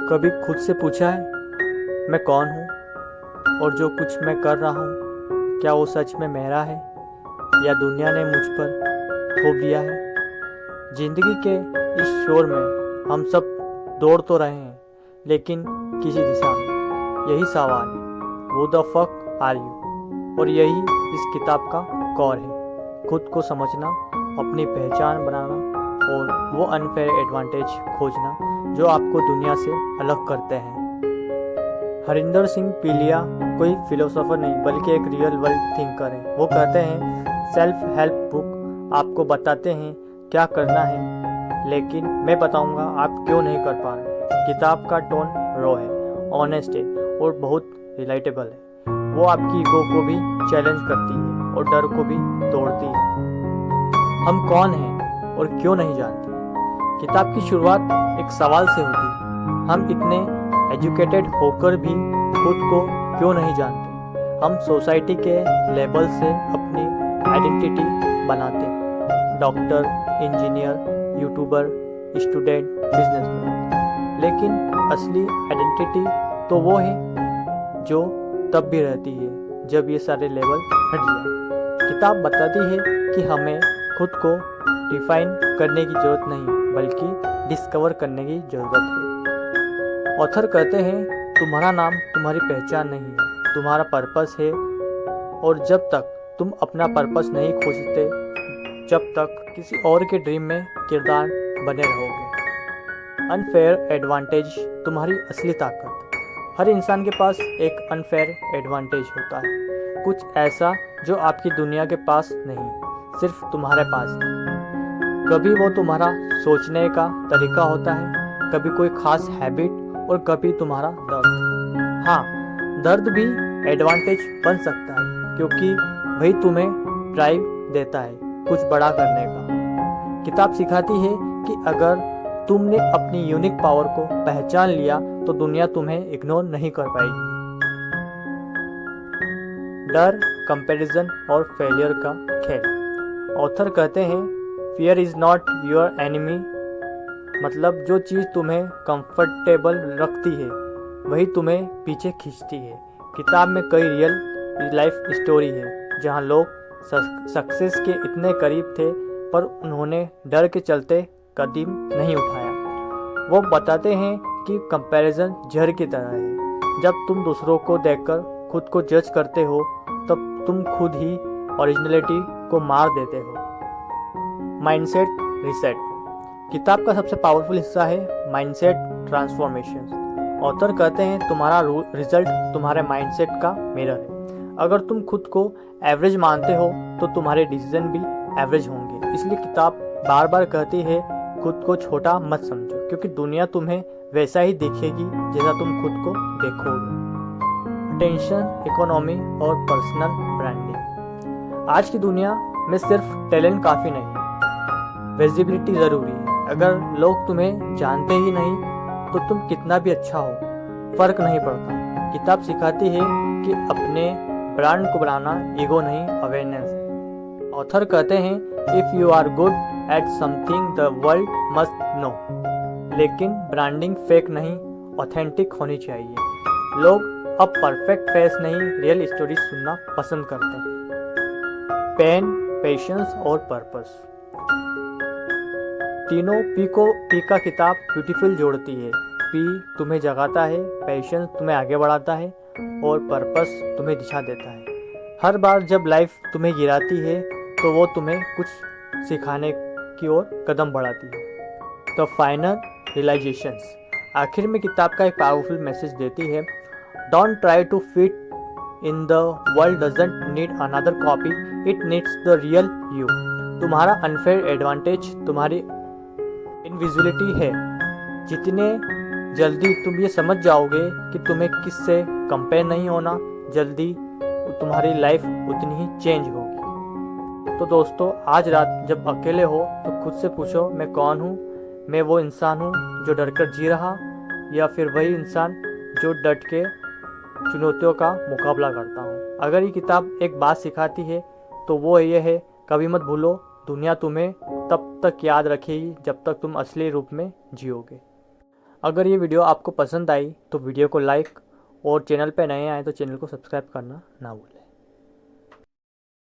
कभी खुद से पूछा है मैं कौन हूँ और जो कुछ मैं कर रहा हूँ क्या वो सच में मेरा है या दुनिया ने मुझ पर थोप दिया है। जिंदगी के इस शोर में हम सब दौड़ तो रहे हैं लेकिन किसी दिशा में। यही सवाल है, वो द फक आर यू। और यही इस किताब का कौर है, खुद को समझना, अपनी पहचान बनाना और वो अनफेयर एडवांटेज खोजना जो आपको दुनिया से अलग करते हैं। हरिंदर सिंह पीलिया कोई फिलोसोफर नहीं बल्कि एक रियल वर्ल्ड थिंकर है। वो कहते हैं सेल्फ हेल्प बुक आपको बताते हैं क्या करना है लेकिन मैं बताऊंगा आप क्यों नहीं कर पा रहे। किताब का टोन रॉ है, ऑनेस्ट है और बहुत रिलेटेबल है। वो आपकी ईगो को भी चैलेंज करती है और डर को भी तोड़ती है। हम कौन हैं और क्यों नहीं जानते। किताब की शुरुआत एक सवाल से होती है, हम इतने एजुकेटेड होकर भी खुद को क्यों नहीं जानते। हम सोसाइटी के लेबल से अपनी आइडेंटिटी बनाते हैं, doctor, engineer, YouTuber, student, businessman. लेकिन असली आइडेंटिटी तो वो है जो तब भी रहती है जब ये सारे लेवल हट जाए। किताब बताती है कि हमें खुद को डिफाइन करने की ज़रूरत नहीं बल्कि डिस्कवर करने की ज़रूरत है। ऑथर कहते हैं तुम्हारा नाम तुम्हारी पहचान नहीं है, तुम्हारा पर्पस है। और जब तक तुम अपना पर्पस नहीं खोजते जब तक किसी और के ड्रीम में किरदार बने रहोगे। अनफेयर एडवांटेज तुम्हारी असली ताकत। हर इंसान के पास एक अनफेयर एडवांटेज होता है, कुछ ऐसा जो आपकी दुनिया के पास नहीं, सिर्फ तुम्हारे पास है। कभी वो तुम्हारा सोचने का तरीका होता है, कभी कोई खास हैबिट और कभी तुम्हारा दर्द। हाँ, दर्द भी एडवांटेज बन सकता है क्योंकि वही तुम्हें ड्राइव देता है कुछ बड़ा करने का। किताब सिखाती है कि अगर तुमने अपनी यूनिक पावर को पहचान लिया तो दुनिया तुम्हें इग्नोर नहीं कर पाएगी। डर, कंपैरिजन और फेलियर का खेल। ऑथर कहते हैं fear is not your enemy, मतलब जो चीज़ तुम्हें कंफर्टेबल रखती है वही तुम्हें पीछे खींचती है। किताब में कई रियल लाइफ स्टोरी है जहां लोग सक्सेस के इतने करीब थे पर उन्होंने डर के चलते कदम नहीं उठाया। वो बताते हैं कि कंपैरिजन जहर की तरह है, जब तुम दूसरों को देखकर खुद को जज करते हो तब तुम खुद ही ओरिजिनलिटी को मार देते हो। Mindset reset. किताब का सबसे पावरफुल हिस्सा है माइंडसेट ट्रांसफॉर्मेशन। ऑथर कहते हैं तुम्हारा रिजल्ट तुम्हारे माइंडसेट का मिरर है। अगर तुम खुद को एवरेज मानते हो तो तुम्हारे डिसीजन भी एवरेज होंगे। इसलिए किताब बार बार कहती है खुद को छोटा मत समझो क्योंकि दुनिया तुम्हें वैसा ही देखेगी जैसा तुम खुद को देखोगे। अटेंशन इकोनॉमी और पर्सनल ब्रांडिंग। आज की दुनिया में सिर्फ टैलेंट काफ़ी नहीं है, विजिबिलिटी ज़रूरी है। अगर लोग तुम्हें जानते ही नहीं तो तुम कितना भी अच्छा हो फर्क नहीं पड़ता। किताब सिखाती है कि अपने ब्रांड को बनाना ईगो नहीं अवेयरनेस है। ऑथर कहते हैं if you are good at something the world must know. लेकिन ब्रांडिंग फेक नहीं, ऑथेंटिक होनी चाहिए। लोग अब परफेक्ट फेस नहीं रियल स्टोरी सुनना पसंद करते हैं। पेन, पेशेंस और पर्पस, तीनों पी का किताब ब्यूटीफुल जोड़ती है। पी तुम्हें जगाता है, पेशेंस तुम्हें आगे बढ़ाता है और पर्पस तुम्हें दिशा देता है। हर बार जब लाइफ तुम्हें गिराती है तो वो तुम्हें कुछ सिखाने की ओर कदम बढ़ाती है। The final realisations. आखिर में किताब का एक पावरफुल मैसेज देती है don't try to fit in the world doesn't need another copy, it needs the real you. तुम्हारा अनफेयर एडवांटेज तुम्हारी इनविजिबिलिटी है। जितने जल्दी तुम ये समझ जाओगे कि तुम्हें किससे कंपेयर नहीं होना, जल्दी तुम्हारी लाइफ उतनी ही चेंज होगी। तो दोस्तों, आज रात जब अकेले हो तो खुद से पूछो मैं कौन हूँ। मैं वो इंसान हूँ जो डरकर जी रहा या फिर वही इंसान जो डट के चुनौतियों का मुकाबला करता हूँ। अगर ये किताब एक बात सिखाती है तो वो ये है कभी मत भूलो दुनिया तुम्हें तब तक याद रखेगी जब तक तुम असली रूप में जियोगे। अगर ये वीडियो आपको पसंद आई तो वीडियो को लाइक और चैनल पे नए आए तो चैनल को सब्सक्राइब करना ना भूलें।